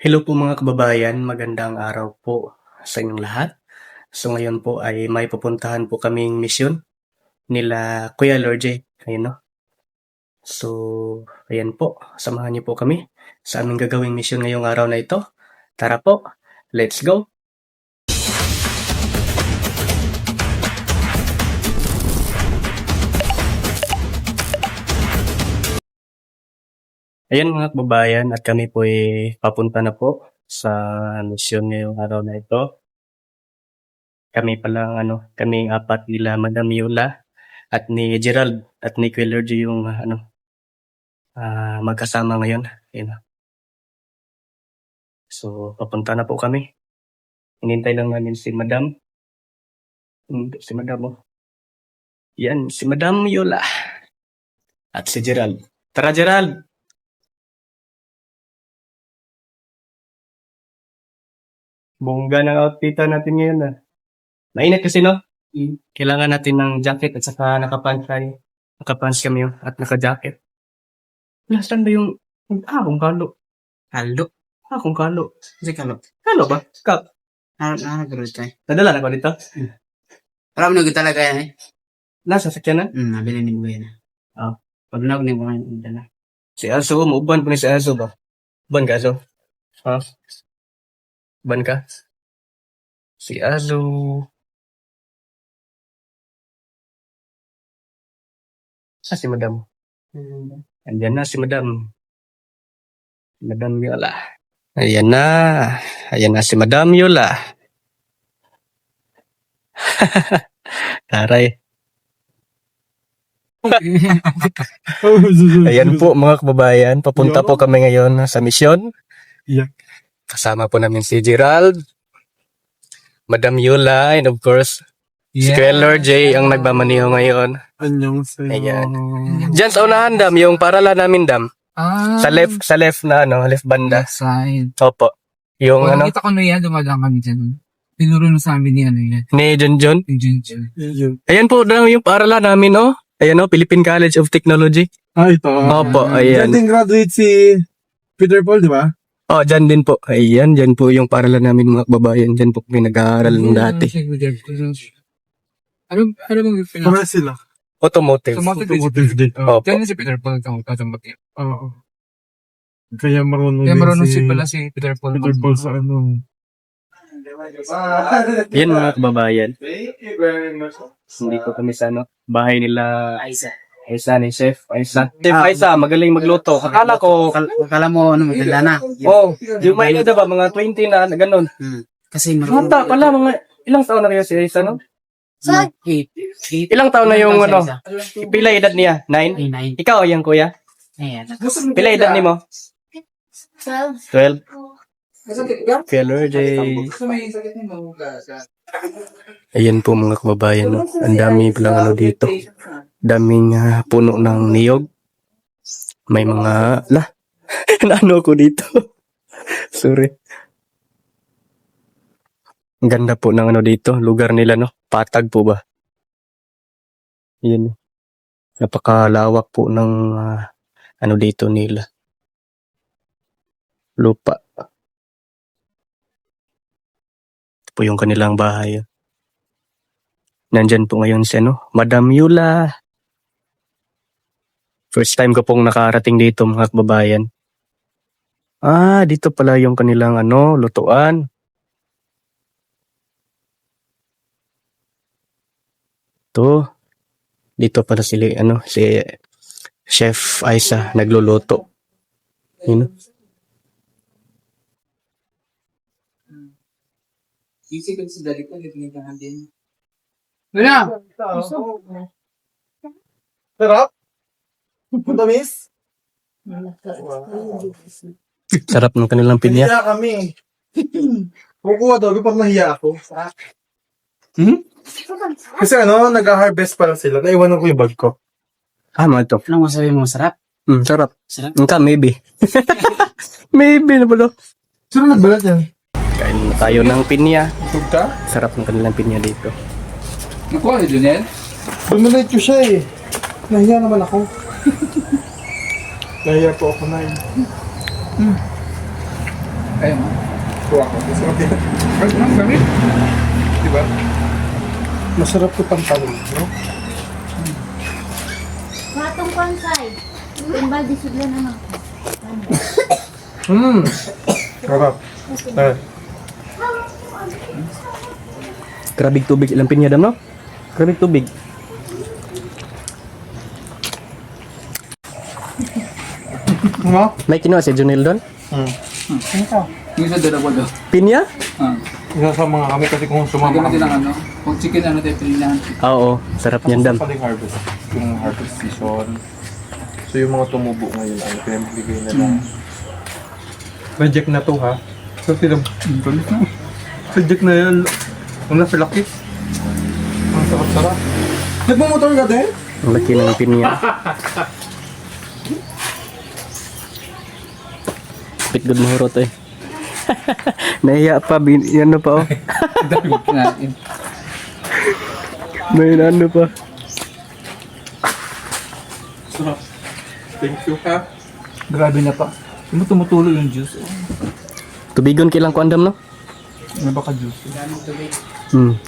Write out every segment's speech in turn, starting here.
Hello po mga kababayan, magandang araw po sa inyong lahat. So ngayon po ay may pupuntahan po kaming misyon nila Kuya Lorje. Ayun no. So ayan po, samahan niyo po kami sa aming gagawing misyon ngayong araw na ito. Tara po, let's go! Ayan mga kababayan, at kami po ay papunta na po sa misyon ngayong araw na ito. Kami palang kaming apat nila Madam Yola at ni Gerald at ni Kuya Lorje yung magkasama ngayon. Ayun. So papunta na po kami. Hinintay lang namin si Madam. Si Madam oh. Yan, si Madam Yola. At si Gerald. Tara Gerald! Bongga ng outfitan natin ngayon ah. Mainit kasi no? Kailangan natin ng jacket at saka nakapants kami oh, at naka-jacket. Nasaan ba yung akong kalo? Halo. Akong kalo. Kasi kalo. Kalo ba? Kap. Nagkaroon tayo. Nadala na ko dito? Alam mo na talaga yan eh. Nasa sakyanan? Nabili ni Buya na. Ah. Pag nag ni Buya na. Si Aso, mauban po ni si Aso ba? Ban ka, Aso? Ha? Ban ka? Si Aso. Si Madam? Andyan na si Madam. Madam Yola. Ayan na. Ayan na si Madam Yola. Taray. Ayan po mga kababayan. Papunta po kami ngayon sa misyon. Yeah. Kasama po namin si Gerald, Madam Yola, and of course, si Kuya Lorje ang nagbamaniho ngayon. Anyong sa'yo. Ayan. Diyan sa unahan, Dam, yung paralan namin, Dam. Sa left na, left banda. Left side. Opo. Yung Nakita ko na yan, dumadaan kami dyan. Tinuro na sa amin yan. ni Junjun. Yung Junjun. Yun. Ayan po, Dam, yung paralan namin, oh. Ayan, oh, Philippine College of Technology. Ito. Opo, Diyan ayan. din graduate si Peter Paul, di ba? Oh, dyan din po. Ayan, dyan po yung paralan namin, mga kababayan. Dyan po kami nag-aaral nung dati. Ano bang pinag- Para sila. Automotive. Automotive din. Opo. Diyan na si Peter Paul katambatin. Oo. Kaya marunong Kaya din marunong si si Peter Paul. Peter Paul sa ano. Yan mga kababayan. Hindi ko kami sa bahay nila Aisa ni Chef Aisa. Chef Aisa, magaling magluto. Akala ko, Akala mo ano maganda na. oh, yung may edad ba, mga 20 na, ganun. Kasi marunong. Bata pala, mga ilang taon na kayo si Aisa, no? Eight. Ilang taon na yung pila edad niya? 9? Nine. Ikaw, yung kuya? Ayan. Pila edad ni mo? 12. Kuya Lorje. Ayan po mga kababayan, no? Ang dami palang dito. Daming puno ng niyog. May mga, naano ko dito. Sorry. Ang ganda po ng dito, lugar nila, no? Patag po ba? Yan. Napakalawak po ng dito nila. Lupa. Ito po yung kanilang bahay. Nandyan po ngayon si Madam Yola. First time ko pong nakarating dito mga kababayan. Dito pala yung kanilang lutuan. To. Dito pala si Chef Aisa nagluluto. Yun. Easy kasi dali ko dito ng din. Wala. Sarap? Matamis? Sarap ng kanilang pinya. Nahiya kami. Kukuha daw, pag nahiya ako. Kasi nag-harvest pala sila. Naiwanan ko yung bag ko. Mga ito. Anong masabi mo? Sarap? Sarap. Sarap? Ka, maybe. Maybe na pala. Sino nagbalat yan? Kain na tayo ng pinya. Tug ka? Sarap ng kanilang pinya dito. Nakuha ni Junel? Bumilate ko siya eh. Nahiya naman ako. Nahiya po ako na Ayaw mo. Kuha ko. Masarap yan. Kahit nang gamit. Diba? Masarap to pantalon, no? Matong konsay. Timbal di sudlan naman. Sarap. Eh. Grabing tubig ilang pinya dam no? Grabing tubig. Ano? May kinuha si Junel doon? Yung isa dalawa daw. Pinya? Isa sa mga kami kasi kung Lagyan sumama natin kami. ng ano. Kung chicken ano tayo pininahan. Oo, sarap niyan dam. Tapos pa harvest. Yung harvest season. So yung mga tumubo ngayon, ano, pinamigay na lang. Reject na to ha. So sila, Galit na. reject na yan. Ang nasa laki. Ang sarap-sarap. Nagmamotor ka din? Ang laki ng pinya. Pit good mahurot eh. Nahiya pa, yan na pa oh. Dami ko kinain. May ano pa. Sarap. Thank you ha. Grabe na pa. Tumutulo yung juice. Tubigon kilang kuandam no? Ano ba ka juice?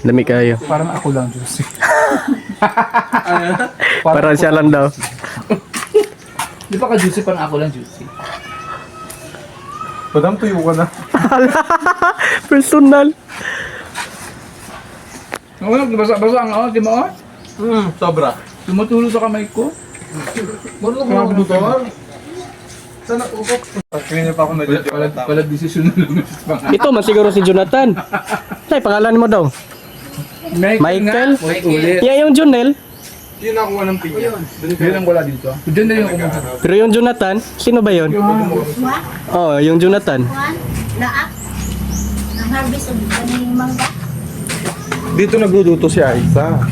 Lami kayo. Parang ako lang juice. Para siya lang daw. Di ba ka juicy? Parang ako lang juicy. Madam, tuyo ka na. Personal. Ano, basa-basa ang ako, di mo ako? Sobra. Tumutulo sa kamay ko. Marunong ka magluto. Sana ukok. Pagkinin pa ako na Wala desisyon na lang. Ito man siguro si Jonathan. Ay, pangalan mo daw. Michael? Ulit. Yeah, yung Junel. Yun nakuha ng pinya. Yun ang wala dito. Diyan na yung kumunta. Pero yung Jonathan, sino ba yun? Wa? Oh, yung Jonathan. Juan? Laak? Ang harvest of kaning mangga? Dito nagluluto si Aiza.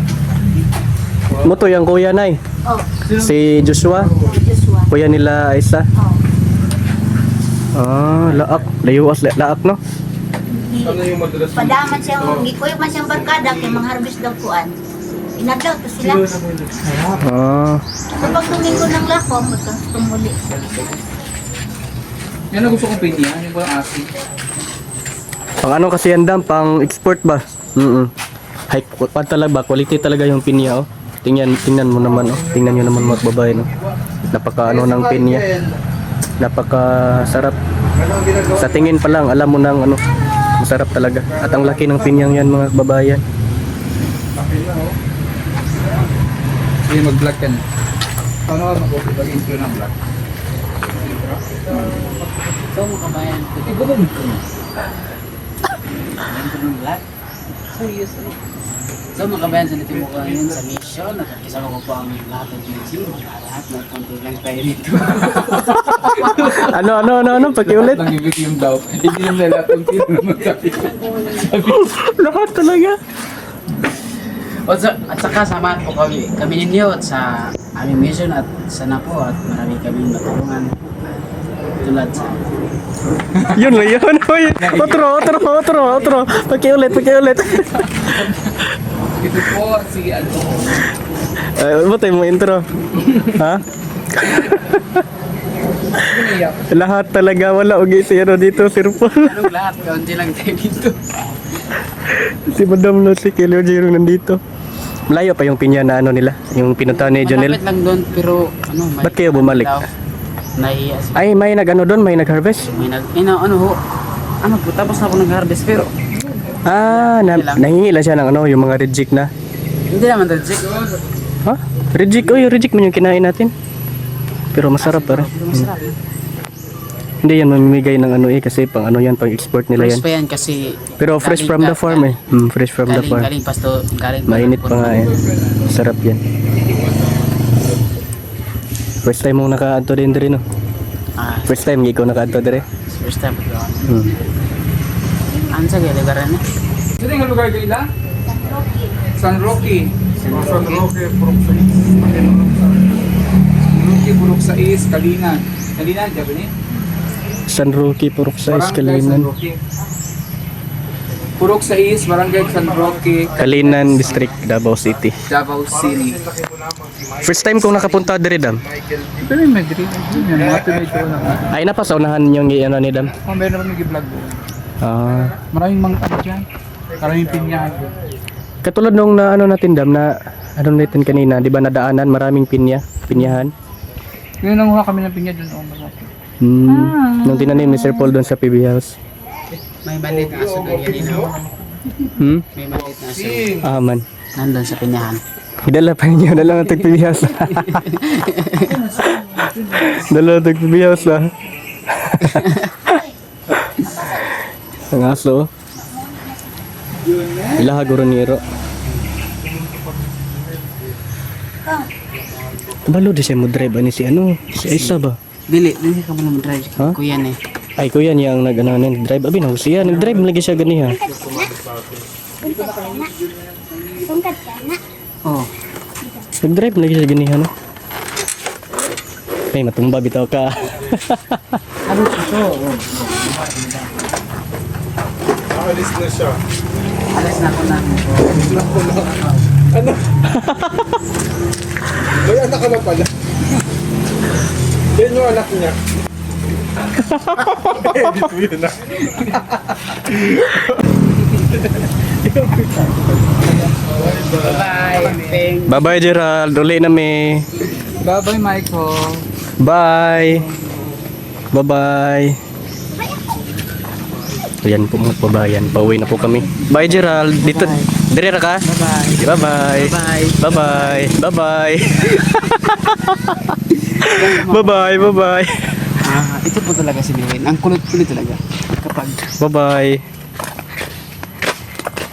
Mo to yung kuya nay. Oh, Si Joshua. Joshua. Kuya nila Isa. Oh. Ah, laak. Layuas laak no? Ano yung madalas Padaman siyang, gikuyo man siyang barkada kay mang harvest daw kuan. Inadlaw to sila. Ah. Kapag tumingo ng lako, magkatumuli. Yan ang gusto kong pinya. Yung walang asin. Pang ano kasi yan dam, pang export ba? High talaga, quality talaga yung pinya oh. Tingnan mo naman oh. Tingnan niyo naman mga babae no. Napaka ano ng pinya. Napaka sarap. Sa tingin pa lang alam mo nang ano, masarap talaga. At ang laki ng pinyang yan mga babayan. Sige, mag-vlog ka na. Ano ka mag-intro ng vlog? So, mga kabayan, Ibulong ko na. ito ng vlog. Seriously. So, mga kabayan, sa natin mo ngayon sa mission, nakakisama ko po ang lahat ng team. Lahat ng konti lang tayo dito. Ano, pakiulit. Nang-ibig daw. Hindi yung lahat ng team naman sabi. Lahat talaga. At saka samahan po kami ninyo at sa aming mission at sana po at marami kaming matulungan tulad sa Yun lang yun. Uy, otro. Pakiulit. Ito po si ano. Butay mo intro. Ha? Umiyak. Lahat talaga wala ugi si ano dito, Sir Paul. anong lahat. Kaunti lang tayo dito. Si Madam no, si Killer Jiro nandito. Malayo pa yung pinya na ano nila, yung pinuntahan ni Jonel. Malapit lang doon pero ano. may- Ba't kayo bumalik? daw. Nahiya siya. Ay, may nag-ano doon, may nag-harvest. Ano ho. Ano po, tapos na ako nag-harvest pero Nahingi lang siya ng ano, yung mga reject na. hindi naman reject. Ha? Reject mo yung kinain natin. Pero masarap pa rin. Pero masarap. Hindi yan mamimigay ng ano kasi pang ano yan, pang export nila Fresh yan. pa yan kasi Pero fresh from the farm eh. Fresh from the farm. galing Mainit pa nga eh. Sarap yan. First time mong naka-adto din no? First time ikaw naka-adto dire? First time ko. Hmm. Ano sa gaya lugar na? Sino yung lugar kayo ila? San Roque. San Roque, Proxy. San Roque, Burok sa Is, Kalinan. Kalinan, Japanese? San Roque, Purok sa Barangay San Kalinan. Roque. Purok 6, Barangay San Roque, Kalinan District, Davao City. Davao City. First time kong nakapunta diri dam. Pero yung Madrid, yun, mga tuloy ko na. Ay na pa sa unahan yung ano ni dam. Oh, meron naman nag-vlog doon. Ah, Maraming mga ano dyan. Maraming pinyahan. katulad nung na ano natin dam na ano natin kanina, 'di ba nadaanan maraming pinyahan. Ngayon nanguha kami ng pinya doon. Oh, masakit. Nung tinanim ni Sir Paul doon sa PB House. May maliit na aso doon yan, no? May maliit na aso. Man. Nandun sa pinyahan. Dala pa ninyo, dala natin PB House. Dala natin PB House ah. Ang aso. Ilaha Goroniro. Balo di siya mo drive ani si ano? Si Aisa ba? Dili ka mo drive. Ha? Kuya ni. Ay kuya niya ang nag-ano drive. Abi na siya nag-drive lagi siya ganiha. Oh. Nag-drive lagi siya ganiha no. Ay matumba bitaw ka. Ano ito? Nakalis na siya. Alas na ko na. May anak ka na pala. Yan yung anak niya. Edit mo yun ah. Bye. Bye-bye Gerald, uli na mi. Bye-bye, Michael. Bye. Bye-bye. Ayan po mga kababayan, pauwi na po kami. Bye Gerald, dito, dire ka? Bye-bye. Bye-bye. Bye. Bye-bye. Bye-bye. Bye-bye. Bye-bye. Ito po talaga si Biwin. Ang kulit-kulit talaga. Kapag Bye-bye.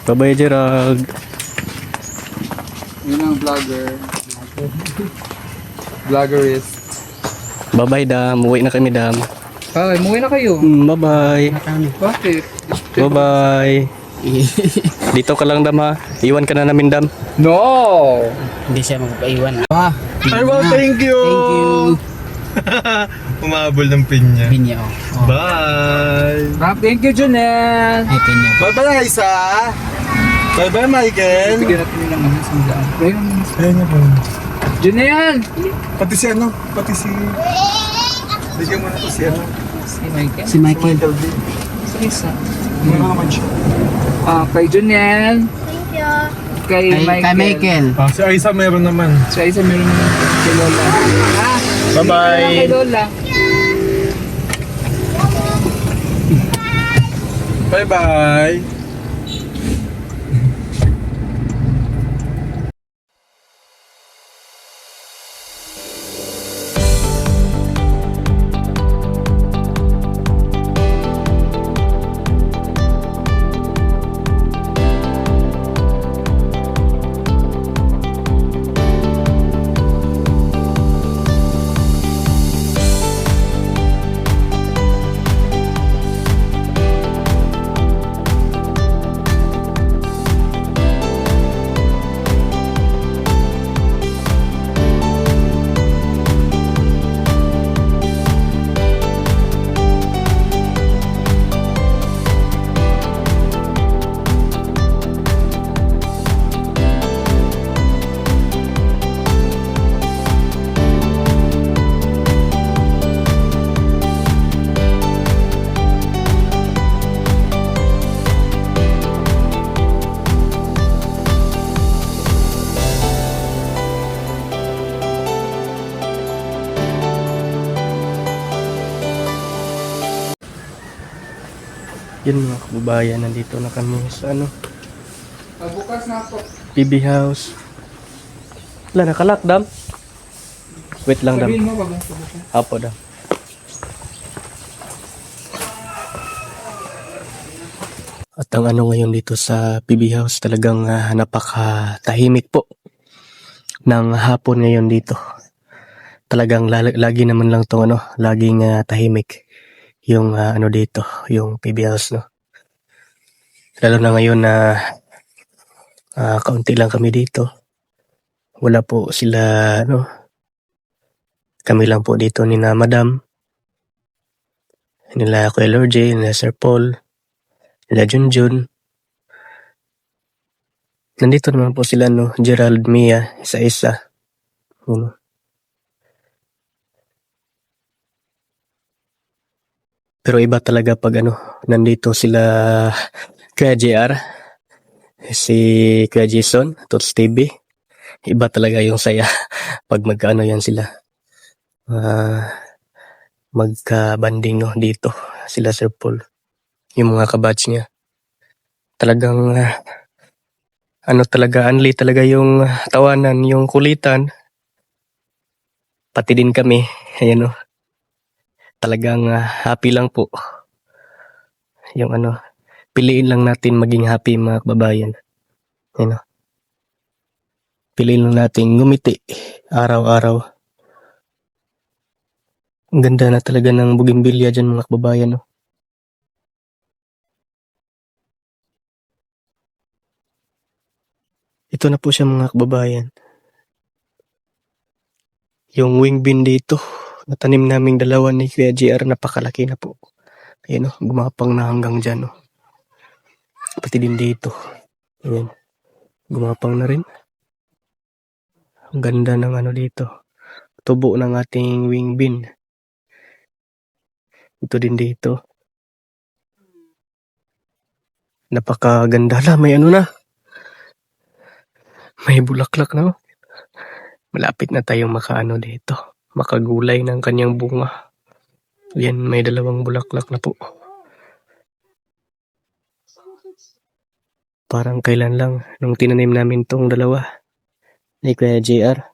Bye-bye Gerald. Yun ang vlogger. Vloggerist. Bye-bye Dam, uwi na kami Dam. Ay, muwi na kayo. Bye-bye. Bakit? Bye-bye. Dito ka lang Dam ha. Iwan ka na namin Dam. No! hindi siya magpaiwan. Ay, well, thank you. Thank you. Umabol ng pinya. Pinya, oh. Bye. Thank you, Junel! Ay, pinya. Bye-bye, Isa. Bye-bye, Michael. Bigyan natin nilang ano, sandaan. Ayun, Ayun na po. Junel! Pati si ano? Pati si... Bigyan mo na to si ano? Si Michael. Si Michael. Si Isa. Meron naman siya. Kay Junel. Thank you. Kay Kay Michael. Si Aisa meron naman. Sa isa meron naman kay Lola. Bye-bye. Kay Lola. Bye-bye. Yun mga kababayan, nandito na kami sa ano, Bukas na ako. PB House. Wala, nakalock Dam. Wait lang Dam. Sabihin mo pag nasa bukas. Apo Dam. At ang ano ngayon dito sa PB House, talagang napakatahimik po ng hapon ngayon dito. Talagang lagi naman lang tong ano, laging tahimik yung ano dito, yung PB House, no. Lalo na ngayon na kaunti lang kami dito. Wala po sila, ano, kami lang po dito ni na Madam, nila Kuya Lord J, nila Sir Paul, nila Junjun, Nandito naman po sila, no, Gerald, Mia, isa-isa. Ano. Pero iba talaga pag nandito sila Kuya JR, si Kuya Jason, Tots TV. Iba talaga yung saya pag yan sila. Magka-banding, no, dito. Sila Sir Paul. Yung mga kabatch niya. Talagang, anli talaga yung tawanan, yung kulitan. Pati din kami. Ayan, no. Talagang happy lang po. Yung piliin lang natin maging happy, mga kababayan. Ayan, no. Piliin lang natin ngumiti araw-araw. Ang ganda na talaga ng bougainvillea dyan, mga kababayan, no. Ito na po siya, mga kababayan. Yung wing bean dito, natanim naming dalawa ni Kuya JR, napakalaki na po. Ayan, no, gumapang na hanggang dyan, no. Pati din dito. Ayan, gumapang na rin. Ang ganda ng dito. Tubo ng ating wing bean. Ito din dito. Napakaganda na. May na. May bulaklak na. Malapit na tayong dito. Makagulay ng kanyang bunga. Yan, may dalawang bulaklak na po. Parang kailan lang nung tinanim namin tong dalawa ni Kuya JR.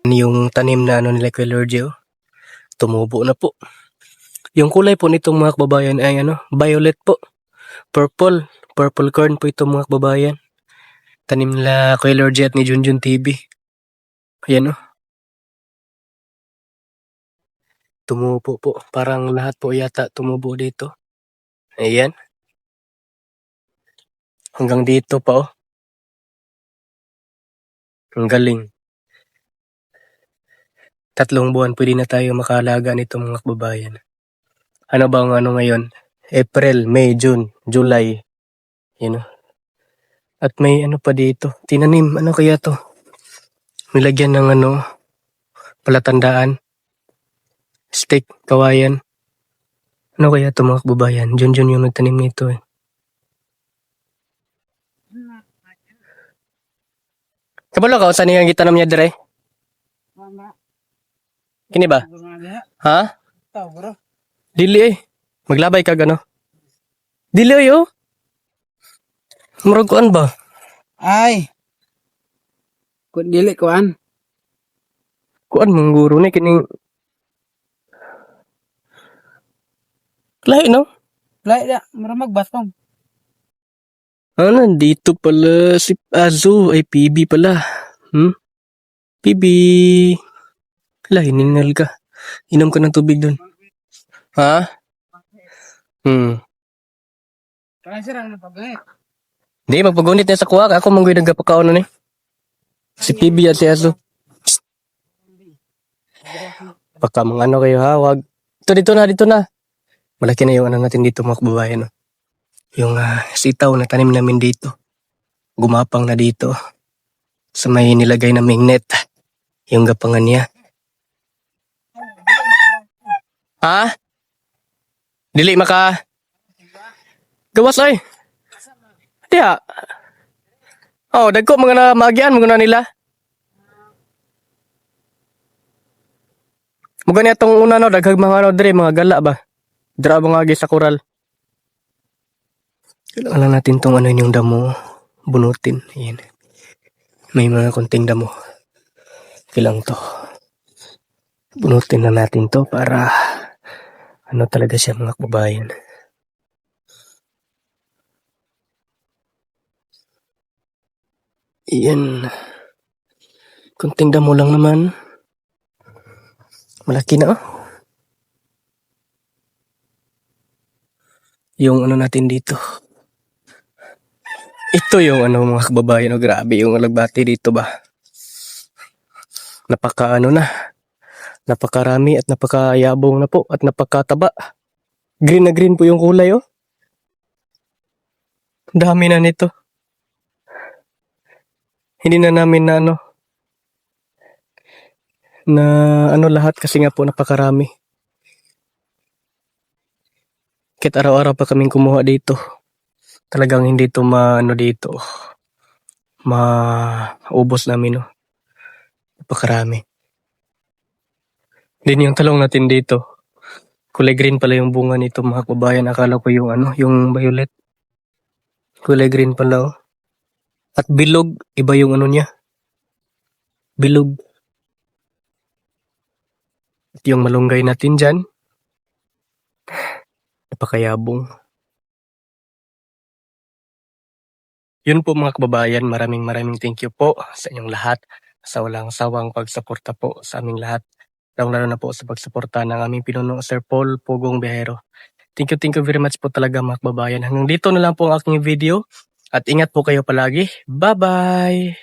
Yung tanim na nila Kuya Lorgio, tumubo na po. Yung kulay po nitong mga kababayan ay violet po. Purple corn po itong mga kababayan. Tanim nila Kuya Lorgio at ni Junjun TV. Ayan, no. Tumubo po. Parang lahat po yata tumubo dito. Ayan. Hanggang dito pa, oh. Ang galing. 3 buwan pwede na tayo makaalaga nito, mga kababayan. Ano ba ang ngayon? April, May, June, July. Yan, oh. At may pa dito. Tinanim. Ano kaya to? Nilagyan ng palatandaan. Stick, kawayan. Ano kaya to, mga kababayan? Junjun yung nagtanim nito, eh. Kabalo ka, saan yung gitanam niya dire? Kini ba? Ha? Dili, eh. Maglabay ka gano? Dili, eh, oh. Murag kuan ba? Ay. Kung dili kuan. Kuan mong guro ni kining lahi, no? Lahi da, maramag batong. Nandito pala si Azo. Ay, PB pala. PB. Lahi, ningal ka. Inom ka ng tubig dun. Ha? Kaya sira na pagay. Di, magpagunit na sa kuha. Ako manggoy nagapakaon na ni. Si PB at si Azo. Baka mga kayo, ha? Wag. Dito na. Malaki na yung natin dito, mga kababayan, no? Yung sitaw na tanim namin dito. Gumapang na dito. Sa may nilagay naming net. Yung gapangan niya. Ha? Dili maka... Gawas ay. Diya. Oh, dagko mga na maagian mga na nila. Mga niya tong una, no, daghag mga dire, mga gala ba? Dira mga agi sa koral. Kailangan lang natin tong yung damo. Bunutin. Ayan. May mga konting damo. Kailang to. Bunutin na natin to para talaga siya, mga kababayan. Iyan. Konting damo lang naman. Malaki na, oh. Yung natin dito. Ito yung mga kababayan, grabe yung alagbati dito ba. Napakarami at napakayabong na po at napakataba. Green na green po yung kulay, oh. Ang dami na nito. Hindi na namin na lahat kasi nga po napakarami. Kahit araw-araw pa kaming kumuha dito. Talagang hindi to dito. Maubos namin, no. Napakarami. Din yung talong natin dito. Kulay green pala yung bunga nito, mga kabayan. Akala ko yung yung violet. Kulay green pala, oh. At bilog, iba yung niya. Bilog. At yung malunggay natin dyan, napakayabong. Yun po mga kababayan, maraming thank you po sa inyong lahat sa walang sawang pagsuporta po sa aming lahat. Lalo na po sa pagsuporta ng aming pinuno, Sir Paul Pugong Bihero. Thank you very much po talaga mga kababayan. Hanggang dito na lang po ang aking video at ingat po kayo palagi. Bye-bye!